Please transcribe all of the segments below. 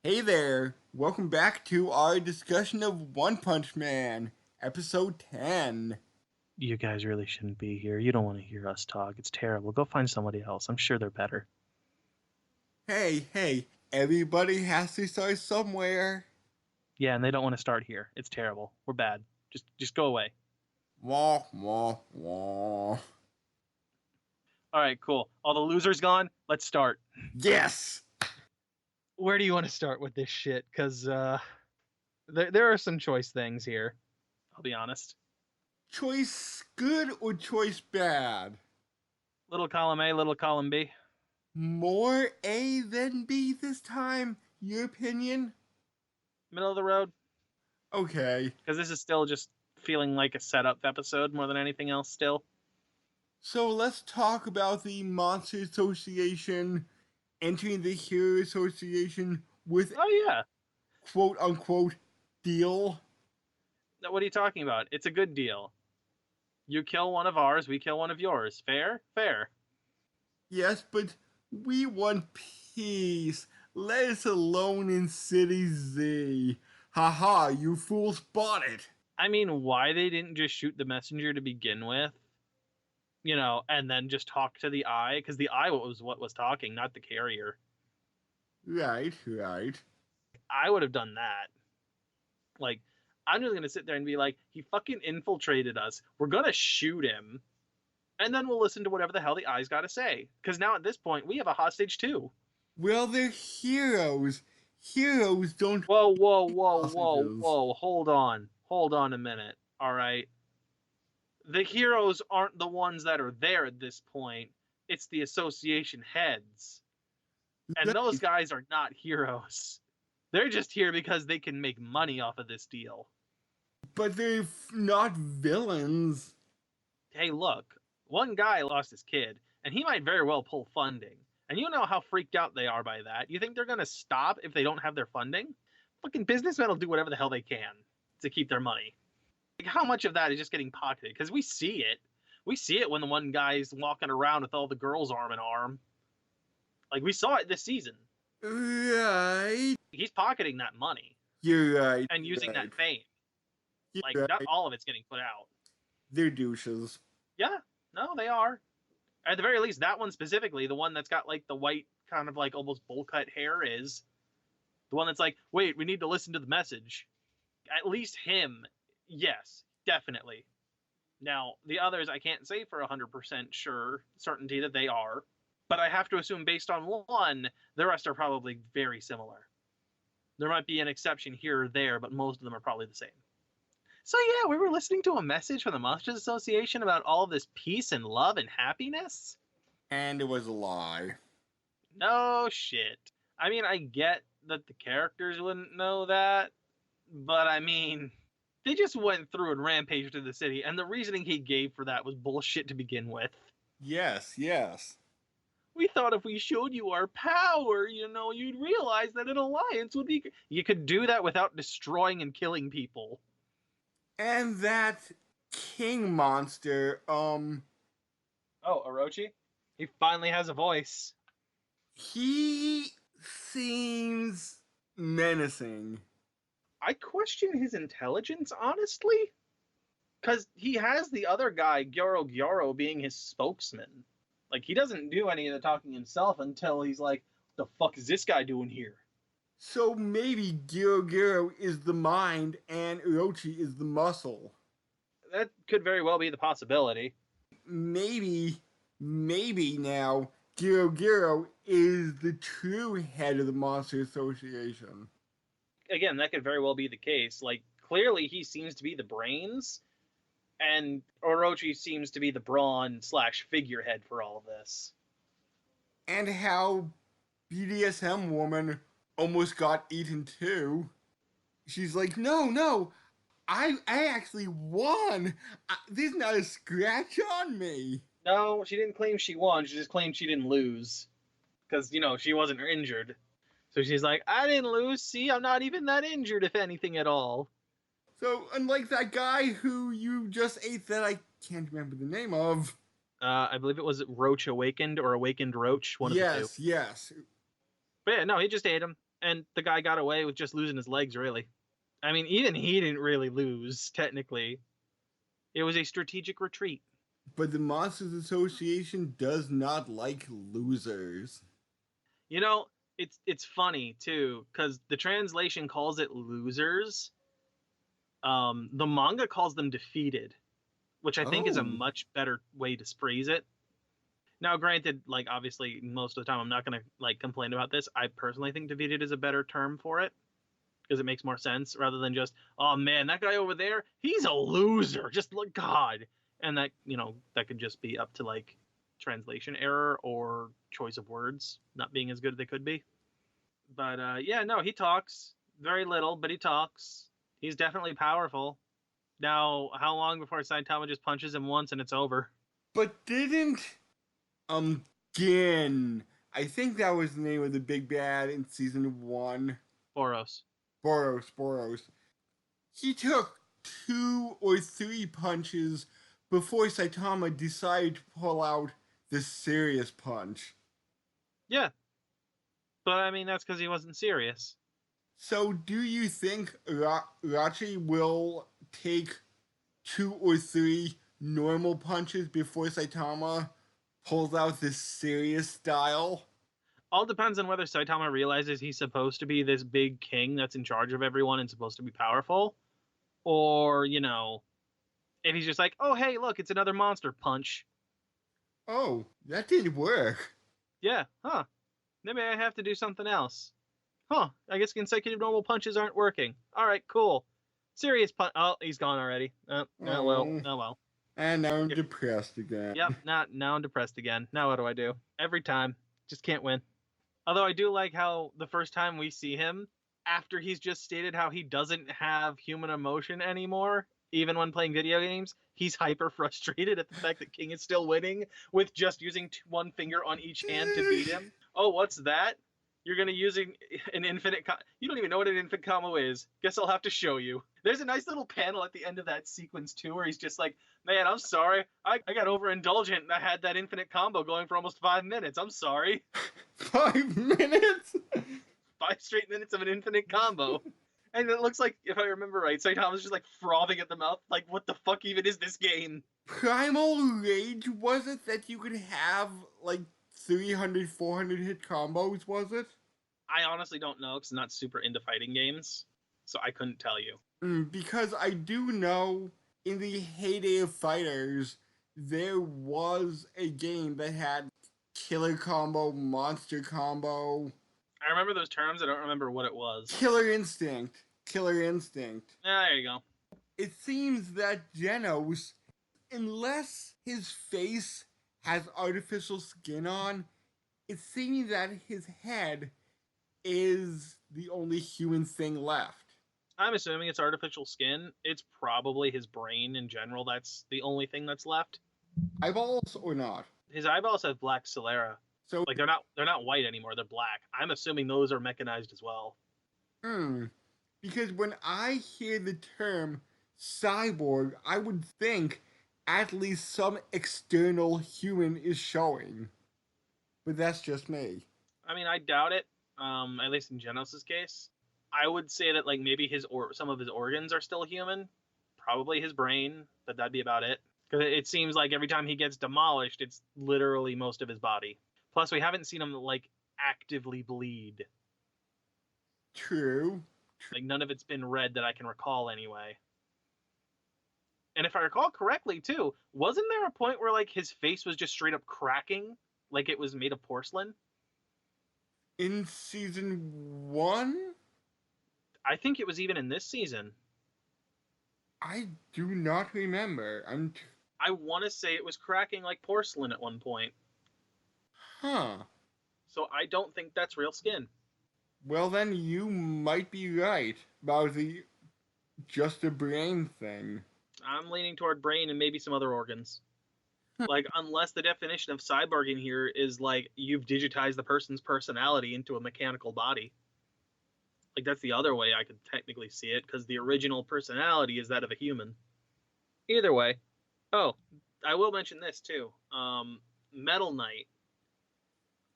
Hey there! Welcome back to our discussion of One Punch Man, episode 10. You guys really shouldn't be here. You don't want to hear us talk. It's terrible. Go find somebody else. I'm sure they're better. Hey, everybody has to start somewhere. Yeah, and they don't want to start here. It's terrible. We're bad. Just go away. Wah, wah, wah. All right, cool. All the losers gone. Let's start. Yes! Where do you want to start with this shit? Because there are some choice things here. I'll be honest. Choice good or choice bad? Little column A, little column B. More A than B this time? Your opinion? Middle of the road. Okay. Because this is still just feeling like a setup episode more than anything else still. So let's talk about the Monster Association entering the Hero Association with quote-unquote deal. What are you talking about? It's a good deal. You kill one of ours, we kill one of yours. Fair? Fair. Yes, but we want peace. Let us alone in City Z. Haha, you fools bought it. I mean, why they didn't just shoot the messenger to begin with? You know, and then just talk to the eye? Because the eye was what was talking, not the carrier. Right. I would have done that. Like, I'm just going to sit there and be like, he fucking infiltrated us. We're going to shoot him. And then we'll listen to whatever the hell the eye's got to say. Because now at this point, we have a hostage too. Well, they're heroes. Heroes don't... Whoa. Hold on a minute. All right. The heroes aren't the ones that are there at this point. It's the association heads. And those guys are not heroes. They're just here because they can make money off of this deal. But they're not villains. Hey, look. One guy lost his kid, and he might very well pull funding. And you know how freaked out they are by that. You think they're going to stop if they don't have their funding? Fucking businessmen will do whatever the hell they can to keep their money. Like, how much of that is just getting pocketed? Because we see it. We see it when the one guy's walking around with all the girls arm in arm. Like, we saw it this season. Right. He's pocketing that money. You're right. And using that fame. Like, right. not all of it's getting put out. They're douches. Yeah. No, they are. At the very least, that one specifically, the one that's got, like, the white kind of, like, almost bowl-cut hair is the one that's like, wait, we need to listen to the message. At least him, yes, definitely. Now, the others, I can't say for 100% sure certainty that they are, but I have to assume based on one, the rest are probably very similar. There might be an exception here or there, but most of them are probably the same. So yeah, we were listening to a message from the Monsters Association about all of this peace and love and happiness. And it was a lie. No shit. I mean, I get that the characters wouldn't know that, but I mean, they just went through and rampaged through the city, and the reasoning he gave for that was bullshit to begin with. Yes. We thought if we showed you our power, you'd realize that an alliance would be... You could do that without destroying and killing people. And that king monster, Oh, Orochi? He finally has a voice. He seems menacing. I question his intelligence, honestly. Because he has the other guy, Gyoro, being his spokesman. Like, he doesn't do any of the talking himself until he's like, the fuck is this guy doing here? So maybe Gyoro is the mind and Orochi is the muscle. That could very well be the possibility. Maybe now Gyoro is the true head of the Monster Association. Again, that could very well be the case. Like, clearly he seems to be the brains, and Orochi seems to be the brawn / figurehead for all of this. And how BDSM woman almost got eaten too. She's like, no, I actually won. There's not a scratch on me. No, she didn't claim she won. She just claimed she didn't lose. Because, she wasn't injured. So she's like, I didn't lose. See, I'm not even that injured, if anything at all. So, unlike that guy who you just ate that I can't remember the name of. I believe it was Roach Awakened or Awakened Roach, one of the two. Yes. But yeah, no, he just ate him. And the guy got away with just losing his legs, really. I mean, even he didn't really lose, technically. It was a strategic retreat. But the Monsters Association does not like losers. You know, it's funny too, because the translation calls it losers. The manga calls them defeated, which I think is a Oh, much better way to phrase it. Now, granted, like obviously most of the time I'm not gonna like complain about this. I personally think defeated is a better term for it because it makes more sense rather than just, oh man, that guy over there, he's a loser. Just look, God. And that, that could just be up to like translation error or choice of words not being as good as they could be. But yeah, no, he talks very little, but he talks. He's definitely powerful. Now, how long before Saitama just punches him once and it's over? but didn't Gin? I think that was the name of the big bad in season 1. Boros. Boros. He took 2 or 3 punches before Saitama decided to pull out the serious punch. Yeah, but I mean that's because he wasn't serious. So, do you think Rachi will take 2 or 3 normal punches before Saitama pulls out this serious style? All depends on whether Saitama realizes he's supposed to be this big king that's in charge of everyone and supposed to be powerful, or if he's just like, oh hey, look, it's another monster punch. Oh, that didn't work. Yeah, huh? Maybe I have to do something else. Huh? I guess consecutive normal punches aren't working. All right, cool. Serious punch. Oh, he's gone already. Oh well. Oh, Oh well. and now I'm depressed again. Yep. Now I'm depressed again. Now what do? Every time, just can't win. Although I do like how the first time we see him, after he's just stated how he doesn't have human emotion anymore, even when playing video games, he's hyper frustrated at the fact that King is still winning with just using one finger on each hand to beat him. Oh, what's that? You're going to using an infinite you don't even know what an infinite combo is. Guess I'll have to show you. There's a nice little panel at the end of that sequence too where he's just like, man, I'm sorry. I got overindulgent and I had that infinite combo going for almost 5 minutes. I'm sorry. 5 minutes? 5 straight minutes of an infinite combo. And it looks like, if I remember right, Saitama's just like frothing at the mouth. Like, what the fuck even is this game? Primal Rage, was it that you could have like 300, 400 hit combos, was it? I honestly don't know because I'm not super into fighting games. So I couldn't tell you. Because I do know in the heyday of fighters, there was a game that had killer combo, monster combo. I remember those terms. I don't remember what it was. Killer Instinct. Killer Instinct. Ah, there you go. It seems that Genos, unless his face has artificial skin on, it seems that his head is the only human thing left. I'm assuming it's artificial skin. It's probably his brain in general. That's the only thing that's left. Eyeballs or not? His eyeballs have black sclera. So like they're not white anymore. They're black. I'm assuming those are mechanized as well. Because when I hear the term cyborg, I would think at least some external human is showing. But that's just me. I mean, I doubt it. At least in Genos' case, I would say that like maybe some of his organs are still human, probably his brain, but that'd be about it. Because it seems like every time he gets demolished, it's literally most of his body. Plus, we haven't seen him like actively bleed. True. Like none of it's been red that I can recall anyway. And if I recall correctly, too, wasn't there a point where like his face was just straight up cracking, like it was made of porcelain? In season 1? I think it was even in this season. I do not remember. I want to say it was cracking like porcelain at one point. Huh. So I don't think that's real skin. Well, then you might be right about the just a brain thing. I'm leaning toward brain and maybe some other organs. Like, unless the definition of cyborg in here is like you've digitized the person's personality into a mechanical body. Like, that's the other way I could technically see it, because the original personality is that of a human. Either way. Oh, I will mention this too. Metal Knight.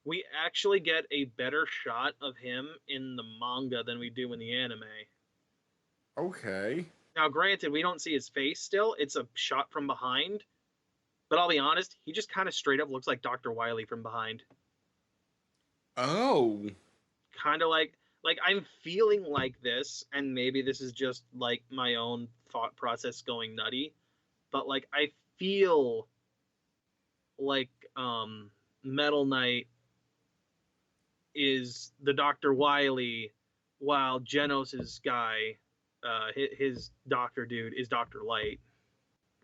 We actually get a better shot of him in the manga than we do in the anime. Okay. Now, granted, we don't see his face still. It's a shot from behind. But I'll be honest, he just kind of straight up looks like Dr. Wily from behind. Oh. Kind of like I'm feeling like this, and maybe this is just like my own thought process going nutty, but like I feel like Metal Knight is the Dr. Wily, while Genos's guy, his doctor dude, is Dr. Light.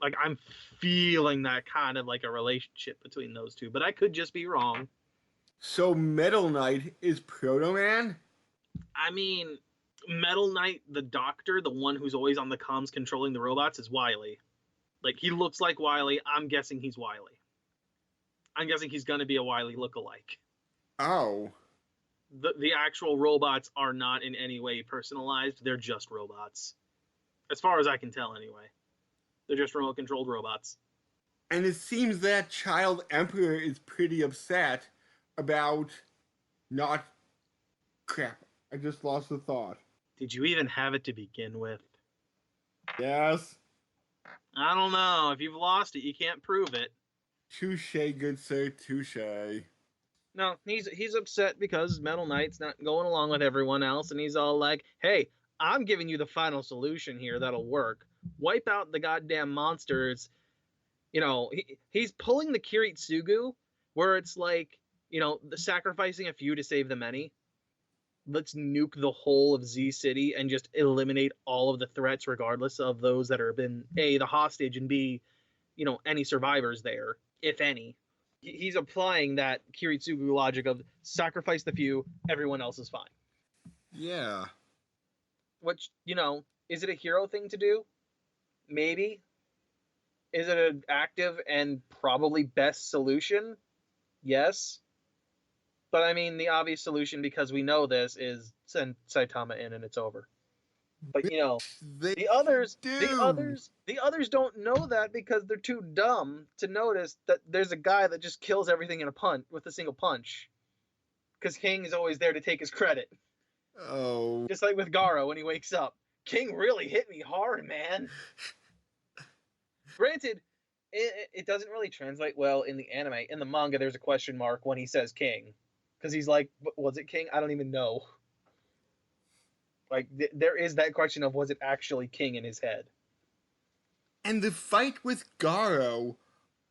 Like I'm feeling that kind of like a relationship between those two, but I could just be wrong. So Metal Knight is Proto Man? I mean, Metal Knight, the doctor, the one who's always on the comms controlling the robots, is Wily. Like he looks like Wily. I'm guessing he's Wily. I'm guessing he's gonna be a Wily lookalike. Oh. The actual robots are not in any way personalized. They're just robots, as far as I can tell. Anyway, they're just remote controlled robots. And it seems that Child Emperor is pretty upset about not. Crap. I just lost the thought. Did you even have it to begin with? Yes. I don't know. If you've lost it, you can't prove it. Touche, good sir, touche. No, he's upset because Metal Knight's not going along with everyone else, and he's all like, "Hey, I'm giving you the final solution here that'll work. Wipe out the goddamn monsters." You know, he's pulling the Kiritsugu, where it's like, you know, sacrificing a few to save the many. Let's nuke the whole of Z City and just eliminate all of the threats, regardless of those that are been A, the hostage, and B, you know, any survivors there, if any. He's applying that Kiritsugu logic of sacrifice the few, everyone else is fine. Yeah. Which, you know, is it a hero thing to do? Maybe. Is it an active and probably best solution? Yes. But I mean, the obvious solution, because we know this, is send Saitama in and it's over. But you know, They the others, do. the others don't know that because they're too dumb to notice that there's a guy that just kills everything in a punch with a single punch. Because King is always there to take his credit. Oh. Just like with Garo when he wakes up. King really hit me hard, man. Granted, it doesn't really translate well in the anime. In the manga, there's a question mark when he says King. Because he's like, was it King? I don't even know. Like, there is that question of, was it actually King in his head? And the fight with Garo.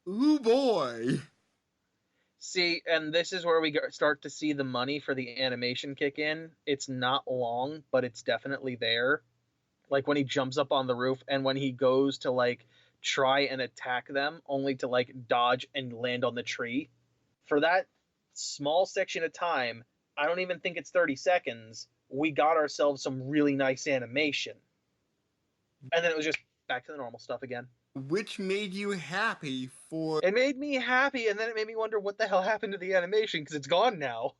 Ooh boy. See, and this is where we start to see the money for the animation kick in. It's not long, but it's definitely there. Like when he jumps up on the roof and when he goes to like try and attack them only to like dodge and land on the tree. For that small section of time, I don't even think it's 30 seconds, we got ourselves some really nice animation. And then it was just back to the normal stuff again. Which made you happy for. It made me happy, and then it made me wonder what the hell happened to the animation, because it's gone now.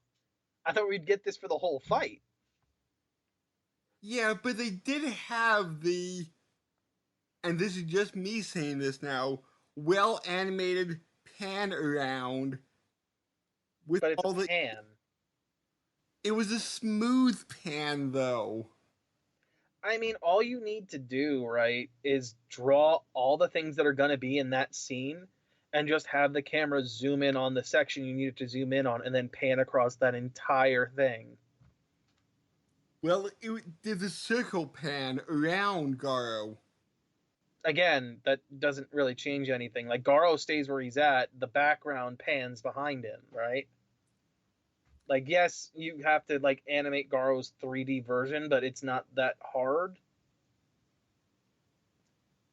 I thought we'd get this for the whole fight. Yeah, but they did have the. And this is just me saying this now. Well animated pan around. With But it's all a the. pan. It was a smooth pan, though. I mean, all you need to do, right, is draw all the things that are going to be in that scene and just have the camera zoom in on the section you need it to zoom in on and then pan across that entire thing. Well, it did the circle pan around Garo. Again, that doesn't really change anything. Like, Garo stays where he's at, the background pans behind him, right? Like, yes, you have to, like, animate Garo's 3D version, but it's not that hard.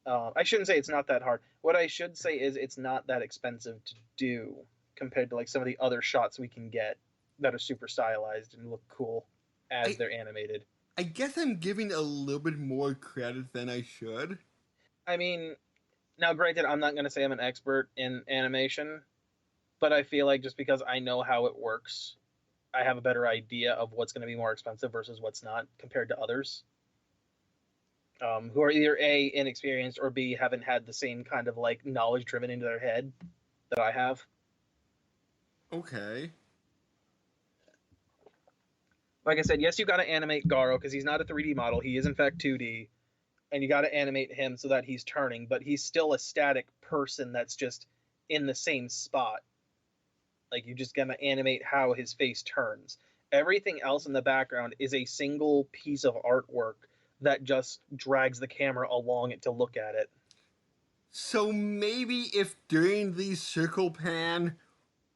I shouldn't say it's not that hard. What I should say is it's not that expensive to do compared to like some of the other shots we can get that are super stylized and look cool as they're animated. I guess I'm giving a little bit more credit than I should. I mean, now granted, I'm not going to say I'm an expert in animation, but I feel like just because I know how it works, I have a better idea of what's going to be more expensive versus what's not compared to others. Who are either A, inexperienced, or B, haven't had the same kind of like knowledge driven into their head that I have. Okay. Like I said, yes, you got to animate Garo because he's not a 3D model. He is in fact 2D, and you got to animate him so that he's turning, but he's still a static person that's just in the same spot. Like you just gotta animate how his face turns. Everything else in the background is a single piece of artwork that just drags the camera along it to look at it. So maybe if during the circle pan,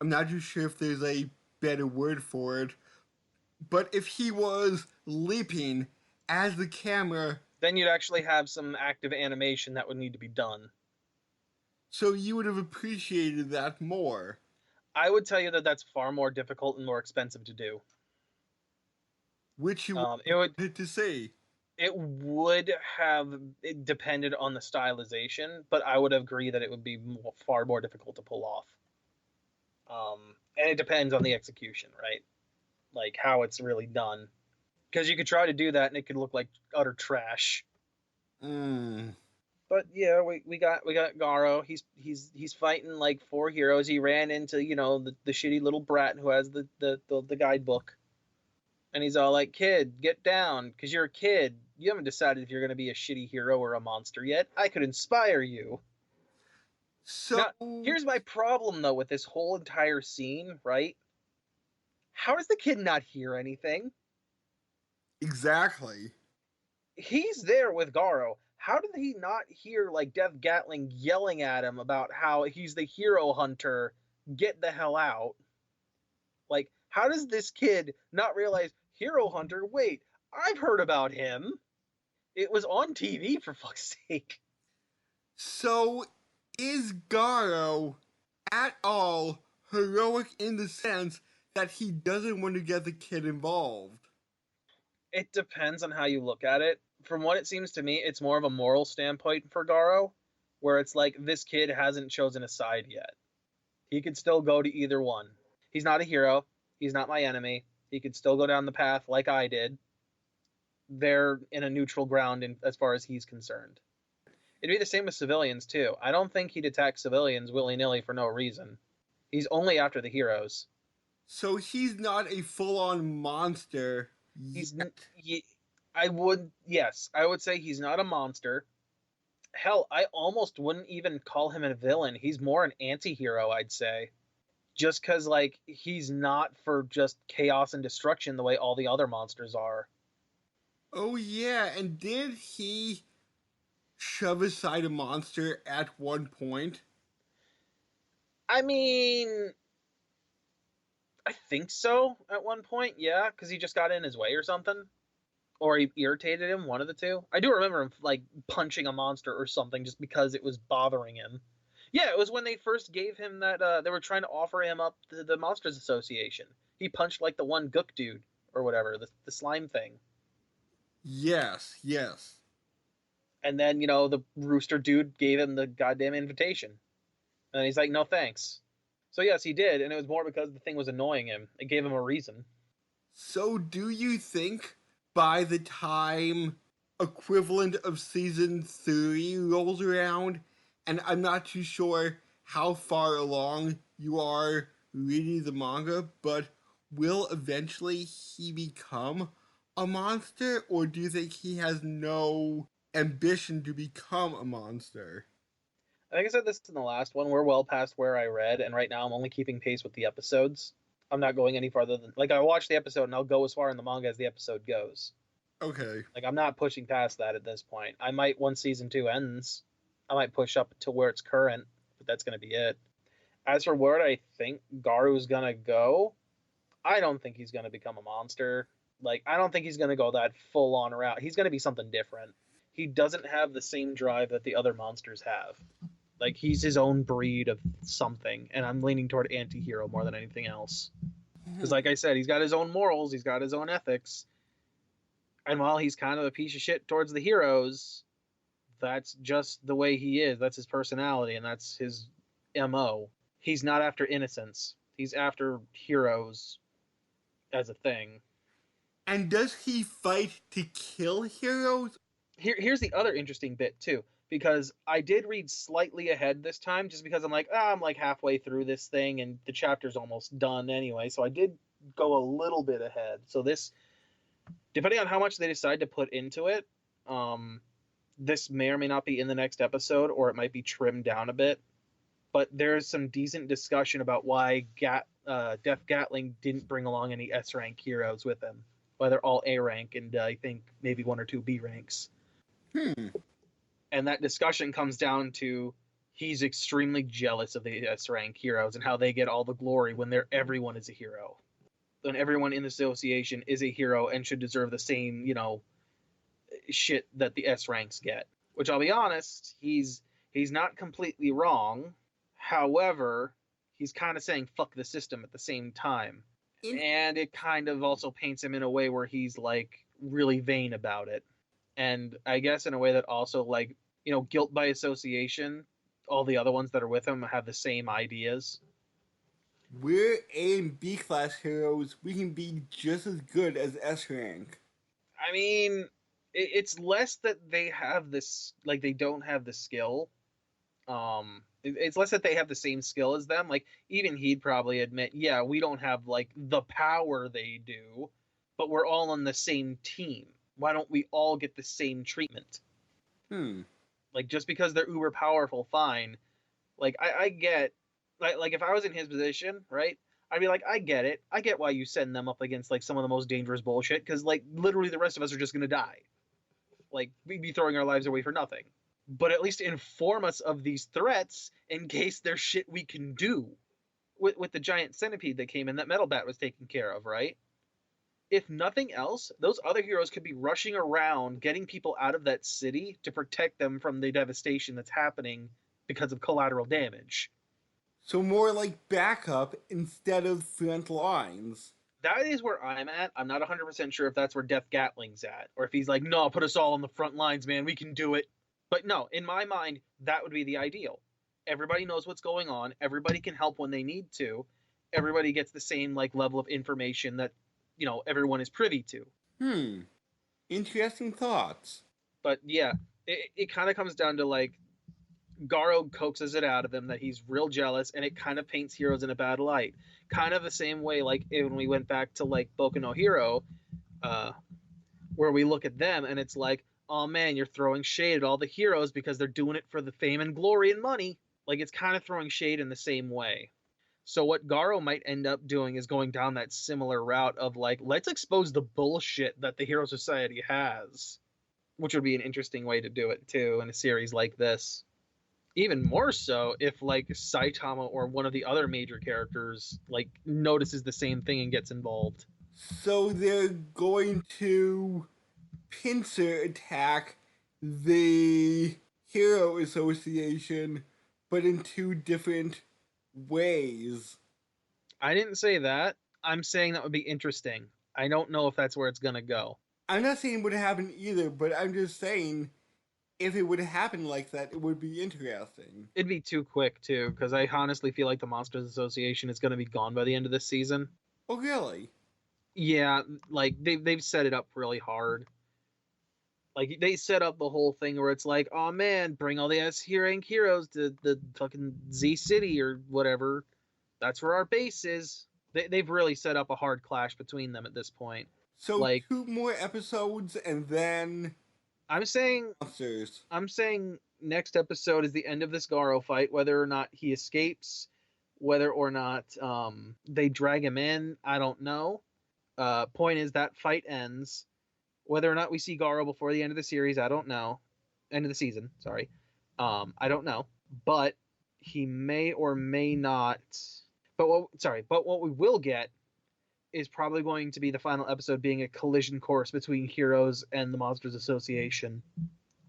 I'm not too sure if there's a better word for it, but if he was leaping as the camera, Then you'd actually have some active animation that would need to be done. so you would have appreciated that more. I would tell you that that's far more difficult and more expensive to do. Which you It would wanted to see. it would have it depended on the stylization, but I would agree that it would be far more difficult to pull off. And it depends on the execution, right? Like how it's really done. Because you could try to do that and it could look like utter trash. But yeah, we got Garo. He's fighting like 4 heroes. He ran into the shitty little brat who has the guidebook, and he's all like, "Kid, get down, because you're a kid. You haven't decided if you're gonna be a shitty hero or a monster yet. I could inspire you." So Now, here's my problem though with this whole entire scene, right? How does the kid not hear anything? exactly. He's there with Garo. How did he not hear like Dev Gatling yelling at him about how he's the hero hunter? Get the hell out. Like, how does this kid not realize Hero Hunter? Wait, I've heard about him. It was on TV, for fuck's sake. So is Garo at all heroic in the sense that he doesn't want to get the kid involved? It depends on how you look at it. From what it seems to me, it's more of a moral standpoint for Garo, where it's like this kid hasn't chosen a side yet. He could still go to either one. He's not a hero. He's not my enemy. He could still go down the path like I did. They're in a neutral ground as far as he's concerned. It'd be the same with civilians, too. I don't think he'd attack civilians willy-nilly for no reason. He's only after the heroes. So he's not a full-on monster He's yet. I would say he's not a monster. Hell, I almost wouldn't even call him a villain. He's more an anti-hero, I'd say. Just because, like, he's not for just chaos and destruction the way all the other monsters are. Oh yeah, and did he shove aside a monster at one point? I mean, I think so at one point, yeah, because he just got in his way or something. Or he irritated him, one of the two. I do remember him, like, punching a monster or something just because it was bothering him. Yeah, it was when they first gave him that, they were trying to offer him up to the Monsters Association. He punched, like, the one gook dude, or whatever, the slime thing. Yes. And then, the rooster dude gave him the goddamn invitation. And he's like, no thanks. So yes, he did, and it was more because the thing was annoying him. It gave him a reason. So do you think by the time equivalent of season 3 rolls around, and I'm not too sure how far along you are reading the manga, but will eventually he become a monster, or do you think he has no ambition to become a monster? I think I said this in the last one. We're well past where I read, and right now I'm only keeping pace with the episodes. I'm not going any farther than I watch the episode and I'll go as far in the manga as the episode goes. Okay. Like I'm not pushing past that at this point. I might once season 2 ends, I might push up to where it's current, but that's gonna be it. As for where I think Garu's gonna go, I don't think he's gonna become a monster. Like I don't think he's gonna go that full on route. He's gonna be something different. He doesn't have the same drive that the other monsters have. Like he's his own breed of something, and I'm leaning toward anti-hero more than anything else. Because like I said, he's got his own morals, he's got his own ethics, and while he's kind of a piece of shit towards the heroes, that's just the way he is. That's his personality, and that's his MO. He's not after innocence. He's after heroes as a thing. And does he fight to kill heroes? Here's the other interesting bit too, because I did read slightly ahead this time, just because I'm like, I'm like halfway through this thing and the chapter's almost done anyway. So I did go a little bit ahead. So this Depending on how much they decide to put into it, this may or may not be in the next episode, or it might be trimmed down a bit. But there's some decent discussion about why Def Gatling didn't bring along any S rank heroes with him. Why they're all A rank and I think maybe 1 or 2 B ranks. And that discussion comes down to he's extremely jealous of the S rank heroes and how they get all the glory when everyone is a hero. When everyone in the association is a hero and should deserve the same, shit that the S ranks get. Which I'll be honest, he's not completely wrong. However, he's kind of saying fuck the system at the same time. And it kind of also paints him in a way where he's like really vain about it. And I guess in a way that also like, guilt by association, all the other ones that are with him have the same ideas. We're A and B class heroes. We can be just as good as S rank. I mean, it's less that they have this, like they don't have the skill. It's less that they have the same skill as them. Like even he'd probably admit, yeah, we don't have like the power they do, but we're all on the same team. Why don't we all get the same treatment? Like just because they're uber powerful, fine. Like I get, like if I was in his position, right? I'd be like, I get it. I get why you send them up against like some of the most dangerous bullshit, because like literally the rest of us are just gonna die. Like we'd be throwing our lives away for nothing. But at least inform us of these threats in case there's shit we can do. With the giant centipede that came in that Metal Bat was taken care of, right? If nothing else, those other heroes could be rushing around getting people out of that city to protect them from the devastation that's happening because of collateral damage. So more like backup instead of front lines. That is where I'm at. I'm not 100% sure if that's where Def Gatling's at, or if he's like, no, put us all on the front lines, man, we can do it. But no, in my mind, that would be the ideal. Everybody knows what's going on. Everybody can help when they need to. Everybody gets the same like level of information that, everyone is privy to. Interesting thoughts. But yeah, it kind of comes down to like Garo coaxes it out of him that he's real jealous, and it kind of paints heroes in a bad light. Kind of the same way like when we went back to like Boku no Hero, where we look at them and it's like, oh man, you're throwing shade at all the heroes because they're doing it for the fame and glory and money. Like it's kind of throwing shade in the same way. So what Garo might end up doing is going down that similar route of like, let's expose the bullshit that the Hero Society has, which would be an interesting way to do it too in a series like this. Even more so if like Saitama or one of the other major characters like notices the same thing and gets involved. So they're going to pincer attack the Hero Association, but in 2 different ways. I didn't say that. I'm saying that would be interesting. I don't know if that's where it's gonna go. I'm not saying it would happen either, but I'm just saying if it would happen like that, it would be interesting. It'd be too quick too, because I honestly feel like the Monsters Association is gonna be gone by the end of this season. Oh really? Yeah, like they've set it up really hard. Like they set up the whole thing where it's like, oh man, bring all the S-rank heroes to the fucking Z City or whatever. That's where our base is. They've really set up a hard clash between them at this point. So like 2 more episodes and then I'm saying monsters. I'm saying next episode is the end of this Garo fight, whether or not he escapes, whether or not they drag him in, I don't know. Point is that fight ends. Whether or not we see Garo before the end of the series, I don't know. End of the season, sorry. I don't know. But he may or may not. But what we will get is probably going to be the final episode being a collision course between heroes and the Monsters Association,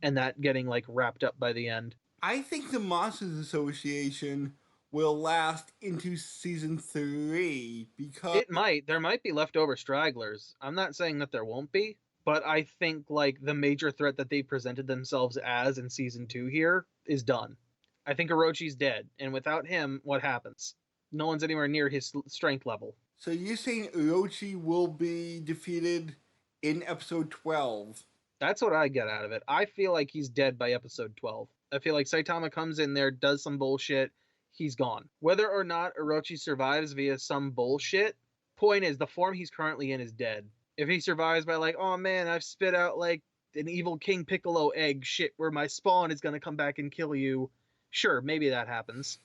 and that getting like wrapped up by the end. I think the Monsters Association will last into season 3 because it might. There might be leftover stragglers. I'm not saying that there won't be, but I think like the major threat that they presented themselves as in season 2 here is done. I think Orochi's dead, and without him, what happens? No one's anywhere near his strength level. So you're saying Orochi will be defeated in episode 12? That's what I get out of it. I feel like he's dead by episode 12. I feel like Saitama comes in there, does some bullshit, he's gone. Whether or not Orochi survives via some bullshit, point is the form he's currently in is dead. If he survives by like, oh man, I've spit out like an evil King Piccolo egg shit where my spawn is gonna come back and kill you, sure, maybe that happens.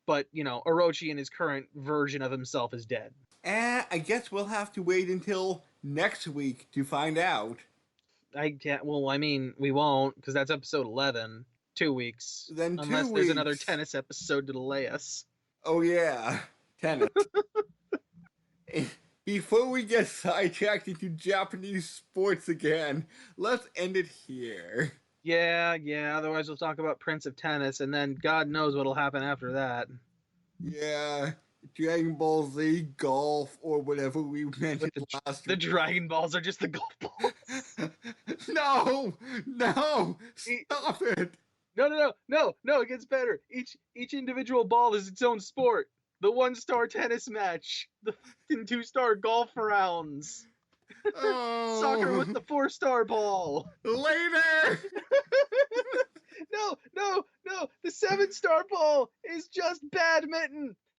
But, you know, Orochi in his current version of himself is dead. I guess we'll have to wait until next week to find out. I can't, well, I mean, we won't, because that's episode 11. 2 weeks. Then 2 Unless there's another weeks. tennis episode to delay us. Oh yeah, tennis. Before we get sidetracked into Japanese sports again, let's end it here. Yeah, otherwise we'll talk about Prince of Tennis, and then God knows what'll happen after that. Yeah, Dragon Ball Z, golf, or whatever we mentioned last week. The Dragon Balls are just the golf balls. No! Stop it! No, it gets better. Each individual ball is its own sport. The 1-star tennis match, the 2-star golf rounds. Oh. Soccer with the 4-star ball. Later! No, the 7-star ball is just badminton.